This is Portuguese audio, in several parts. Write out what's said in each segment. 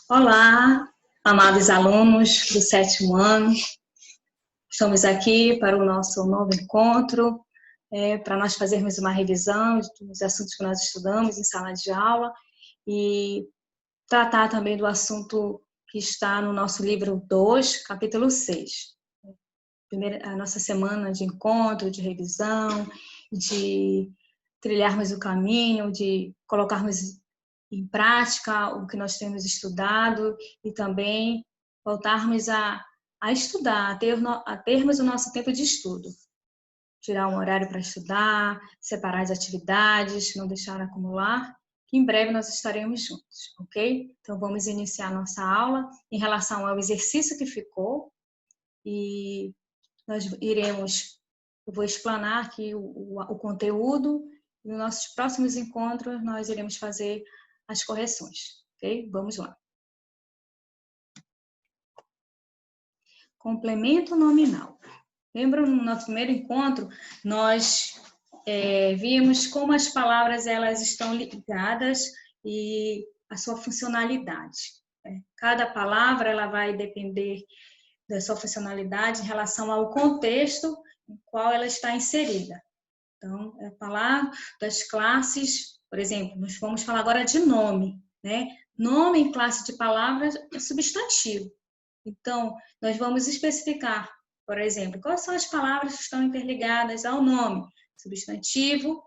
Olá, amados alunos do 7º ano. Estamos aqui para o nosso novo encontro, para nós fazermos uma revisão dos assuntos que nós estudamos em sala de aula e tratar também do assunto que está no nosso livro 2, capítulo 6. A nossa semana de encontro, de revisão, de trilharmos o caminho, de colocarmos em prática o que nós temos estudado e também voltarmos a estudar, a termos o nosso tempo de estudo. Tirar um horário para estudar, separar as atividades, não deixar acumular, que em breve nós estaremos juntos, ok? Então vamos iniciar a nossa aula em relação ao exercício que ficou e nós eu vou explanar aqui o conteúdo e nos nossos próximos encontros nós iremos fazer as correções, ok? Vamos lá. Complemento nominal. Lembra no nosso primeiro encontro, nós vimos como as palavras elas estão ligadas e a sua funcionalidade. Cada palavra ela vai depender da sua funcionalidade em relação ao contexto em qual ela está inserida. Então, falar das classes, por exemplo, nós vamos falar agora de nome, né? Nome em classe de palavras é substantivo. Então, nós vamos especificar, por exemplo, quais são as palavras que estão interligadas ao nome. Substantivo,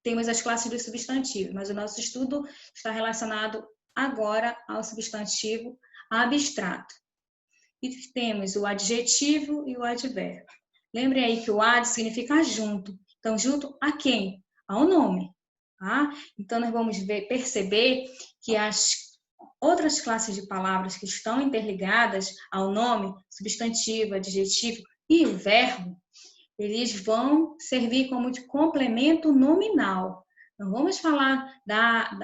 temos as classes dos substantivos, mas o nosso estudo está relacionado agora ao substantivo abstrato. E temos o adjetivo e o advérbio. Lembrem aí que o ad significa junto. Então, junto a quem? Ao nome. Tá? Então, nós vamos perceber que as outras classes de palavras que estão interligadas ao nome, substantivo, adjetivo e o verbo, eles vão servir como de complemento nominal. Não vamos falar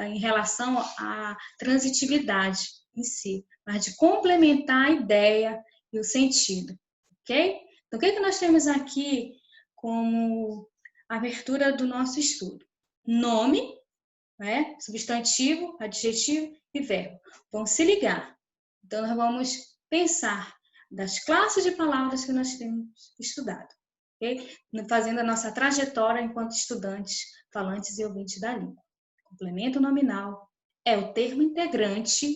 em relação à transitividade em si, mas de complementar a ideia e o sentido, ok? Então, o que nós temos aqui como abertura do nosso estudo? Nome, né? Substantivo, adjetivo e verbo. Vão se ligar. Então, nós vamos pensar das classes de palavras que nós temos estudado, ok? Fazendo a nossa trajetória enquanto estudantes, falantes e ouvintes da língua. Complemento nominal é o termo integrante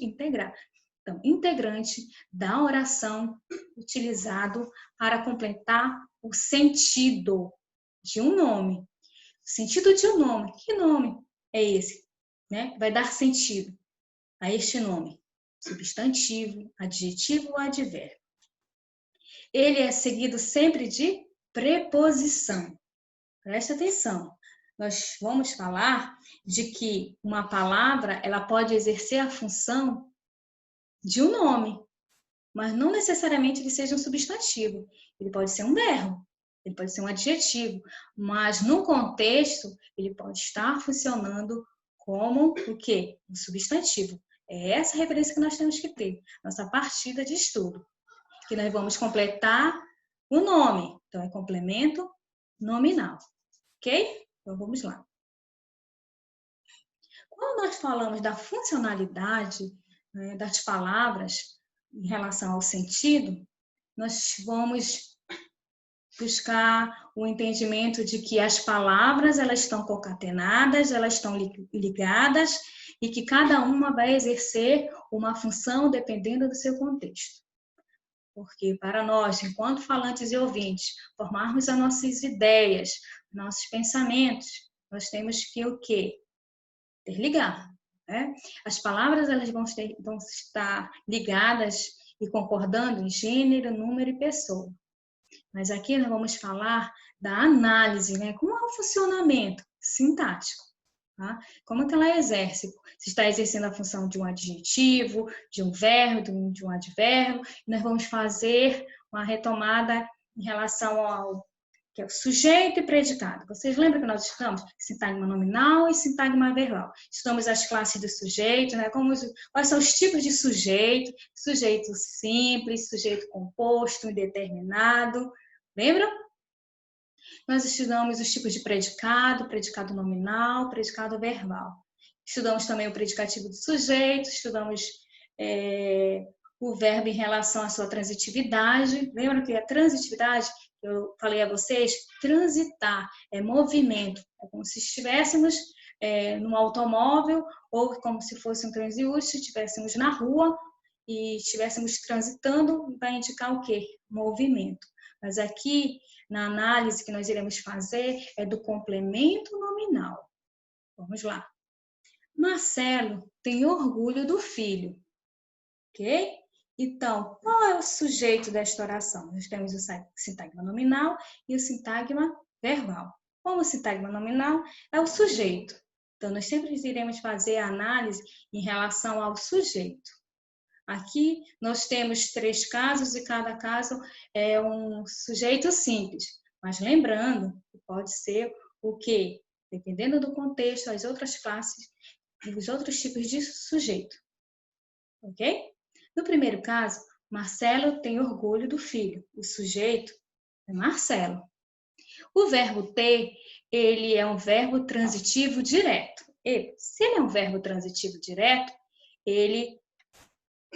da oração utilizado para completar o sentido de um nome. O sentido de um nome. Que nome é esse? Né? Vai dar sentido a este nome. Substantivo, adjetivo ou advérbio. Ele é seguido sempre de preposição. Presta atenção. Nós vamos falar de que uma palavra ela pode exercer a função de um nome, mas não necessariamente ele seja um substantivo. Ele pode ser um verbo, ele pode ser um adjetivo, mas no contexto ele pode estar funcionando como o quê? Um substantivo. É essa a referência que nós temos que ter, nossa partida de estudo. Que nós vamos completar o nome. Então, é complemento nominal. Ok? Então, vamos lá. Quando nós falamos da funcionalidade, né, das palavras em relação ao sentido, nós vamos buscar o entendimento de que as palavras elas estão concatenadas, elas estão ligadas e que cada uma vai exercer uma função dependendo do seu contexto. Porque para nós, enquanto falantes e ouvintes, formarmos as nossas ideias, nossos pensamentos, nós temos que o quê? Interligar. Né? As palavras elas vão estar ligadas e concordando em gênero, número e pessoa. Mas aqui nós vamos falar da análise, né? Como é o funcionamento sintático. Tá? Como que ela exerce? Se está exercendo a função de um adjetivo, de um verbo, de um advérbio. Nós vamos fazer uma retomada em relação ao que é o sujeito e predicado. Vocês lembram que nós estudamos sintagma nominal e sintagma verbal? Estudamos as classes do sujeito, né? Quais são os tipos de sujeito? Sujeito simples, sujeito composto, indeterminado. Lembram? Nós estudamos os tipos de predicado, predicado nominal, predicado verbal. Estudamos também o predicativo do sujeito, estudamos o verbo em relação à sua transitividade. Lembra que a transitividade, eu falei a vocês, transitar, é movimento. É como se estivéssemos num automóvel ou como se fosse um transeúnte, estivéssemos na rua e estivéssemos transitando, vai indicar o quê? Movimento. Mas aqui, na análise que nós iremos fazer, é do complemento nominal. Vamos lá. Marcelo tem orgulho do filho. Ok? Então, qual é o sujeito desta oração? Nós temos o sintagma nominal e o sintagma verbal. Como o sintagma nominal é o sujeito. Então, nós sempre iremos fazer a análise em relação ao sujeito. Aqui, nós temos 3 casos e cada caso é um sujeito simples. Mas lembrando que pode ser o quê? Dependendo do contexto, as outras classes e os outros tipos de sujeito. Ok? No primeiro caso, Marcelo tem orgulho do filho. O sujeito é Marcelo. O verbo ter, ele é um verbo transitivo direto. Se ele é um verbo transitivo direto, ele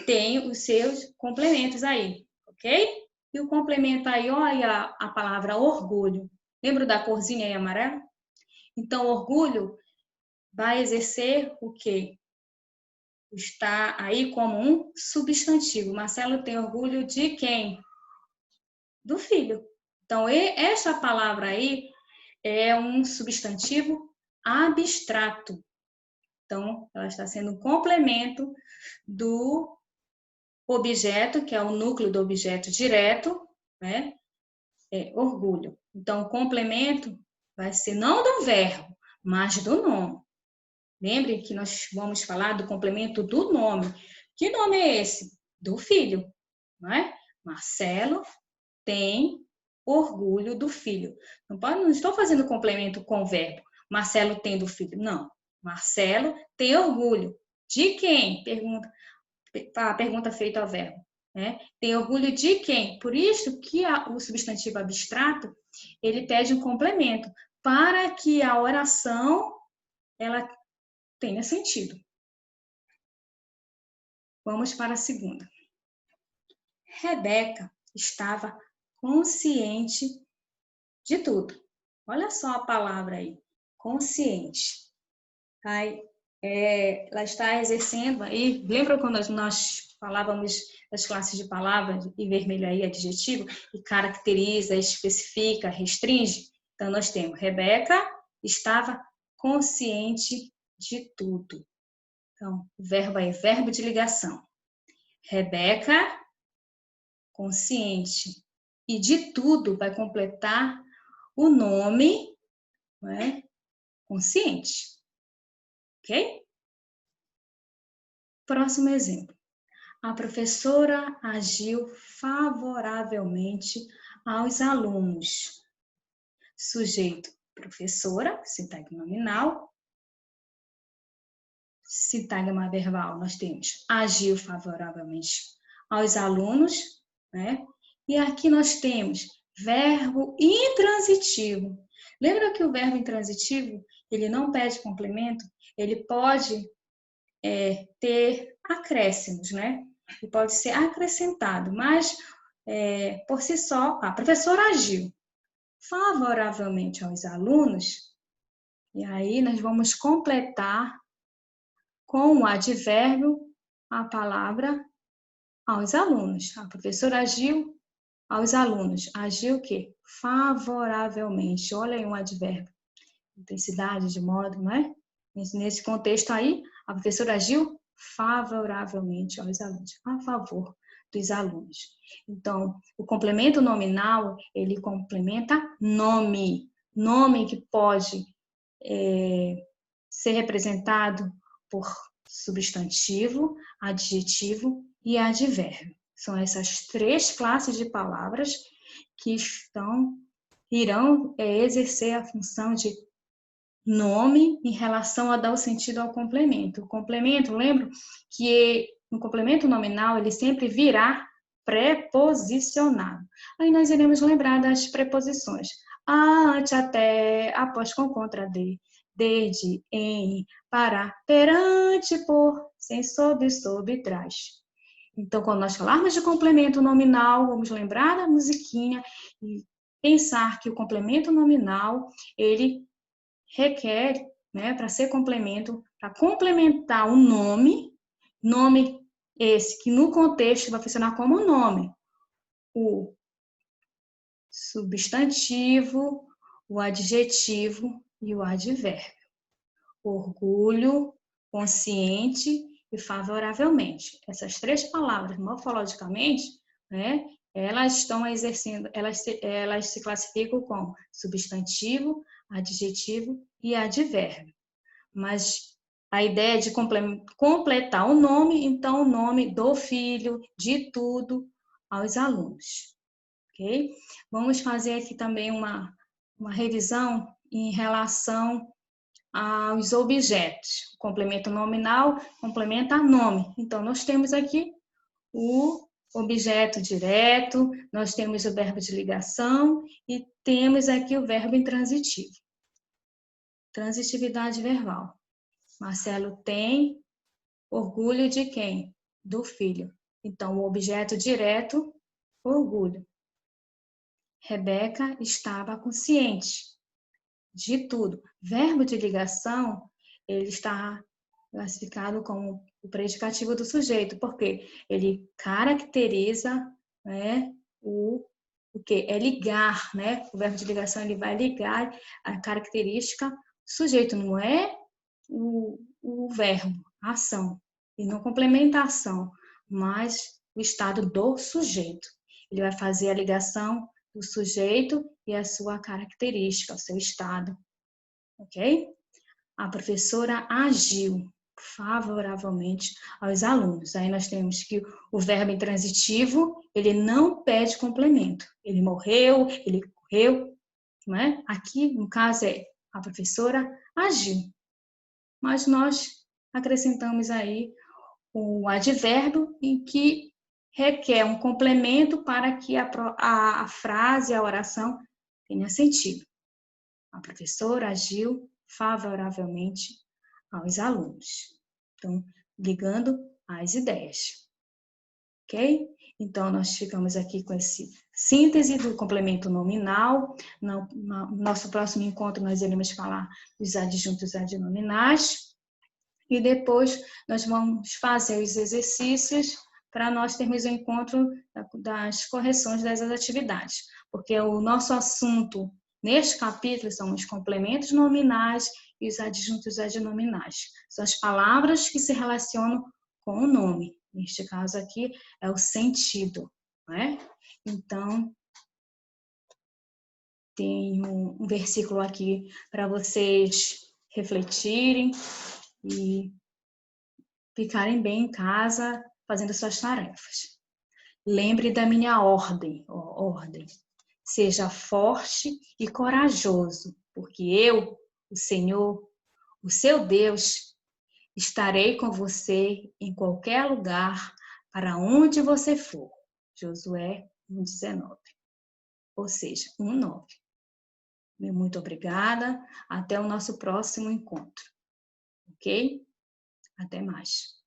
tem os seus complementos aí, ok? E o complemento aí, olha a palavra orgulho. Lembra da corzinha aí amarela? Então, orgulho vai exercer o quê? Está aí como um substantivo. Marcelo tem orgulho de quem? Do filho. Então, esta palavra aí é um substantivo abstrato. Então, ela está sendo um complemento do objeto, que é o núcleo do objeto direto, né? Orgulho. Então, o complemento vai ser não do verbo, mas do nome. Lembre que nós vamos falar do complemento do nome. Que nome é esse? Do filho, não é? Marcelo tem orgulho do filho. Não estou fazendo complemento com o verbo. Marcelo tem do filho. Não. Marcelo tem orgulho. De quem? A pergunta feita ao verbo. Né? Tem orgulho de quem? Por isso que o substantivo abstrato, ele pede um complemento para que a oração ela tenha sentido. Vamos para a segunda. Rebeca estava consciente de tudo. Olha só a palavra aí, consciente. Ela está exercendo aí, lembra quando nós falávamos das classes de palavras, e vermelho aí adjetivo, e caracteriza, especifica, restringe? Então, nós temos, Rebeca estava consciente de tudo. Então, o verbo é verbo de ligação. Rebeca, consciente. E de tudo vai completar o nome, né? Consciente. Ok? Próximo exemplo. A professora agiu favoravelmente aos alunos. Sujeito, professora, sintagma nominal. Sintagma verbal, nós temos agiu favoravelmente aos alunos, né? E aqui nós temos verbo intransitivo. Lembra que o verbo intransitivo, ele não pede complemento, ele pode ter acréscimos, né? Ele pode ser acrescentado, mas por si só, a professora agiu favoravelmente aos alunos, e aí nós vamos completar com o advérbio a palavra aos alunos. A professora agiu aos alunos. Agiu o quê? Favoravelmente. Olha aí um advérbio. Intensidade, de modo, não é? Nesse contexto aí, a professora agiu favoravelmente aos alunos. A favor dos alunos. Então, o complemento nominal, ele complementa nome. Nome que pode ser representado por substantivo, adjetivo e advérbio. São essas 3 classes de palavras que irão exercer a função de nome em relação a dar o sentido ao complemento. O complemento, lembro que no complemento nominal ele sempre virá preposicionado. Aí nós iremos lembrar das preposições. Ante, até, após, com, contra, desde, em, para, perante, por, sem, sob, trás. Então, quando nós falarmos de complemento nominal, vamos lembrar da musiquinha e pensar que o complemento nominal, ele requer, né, para ser complemento, para complementar o nome esse que no contexto vai funcionar como nome, o substantivo, o adjetivo e o advérbio. Orgulho, consciente e favoravelmente. Essas três palavras, morfologicamente, né, elas estão exercendo, elas se classificam como substantivo, adjetivo e advérbio. Mas a ideia de completar o nome, então o nome do filho, de tudo, aos alunos. Ok? Vamos fazer aqui também uma revisão em relação aos objetos. O complemento nominal complementa nome. Então, nós temos aqui o objeto direto, nós temos o verbo de ligação e temos aqui o verbo intransitivo. Transitividade verbal. Marcelo tem orgulho de quem? Do filho. Então, o objeto direto, orgulho. Rebeca estava consciente de tudo. Verbo de ligação, ele está classificado como o predicativo do sujeito, porque ele caracteriza, né, o que é ligar, né? O verbo de ligação ele vai ligar a característica do sujeito, não é o verbo, a ação, e não complementa a ação, mas o estado do sujeito. Ele vai fazer a ligação do sujeito e a sua característica, o seu estado, ok? A professora agiu favoravelmente aos alunos. Aí nós temos que o verbo intransitivo, ele não pede complemento. Ele morreu, ele correu, né? Aqui, no caso, é a professora agiu. Mas nós acrescentamos aí o advérbio em que requer um complemento para que a frase, a oração tenha sentido. A professora agiu favoravelmente aos alunos. Então, ligando as ideias. Ok? Então, nós ficamos aqui com esse síntese do complemento nominal. No nosso próximo encontro, nós iremos falar dos adjuntos adnominais. E depois, nós vamos fazer os exercícios para nós termos o encontro das correções dessas atividades. Porque o nosso assunto neste capítulo são os complementos nominais e os adjuntos adnominais. São as palavras que se relacionam com o nome. Neste caso aqui é o sentido, né? Então, tem um versículo aqui para vocês refletirem e ficarem bem em casa fazendo suas tarefas. Lembre da minha ordem. Seja forte e corajoso, porque eu, o Senhor, o seu Deus, estarei com você em qualquer lugar, para onde você for. Josué 1:19. Ou seja, 1:9. Muito obrigada. Até o nosso próximo encontro. Ok? Até mais.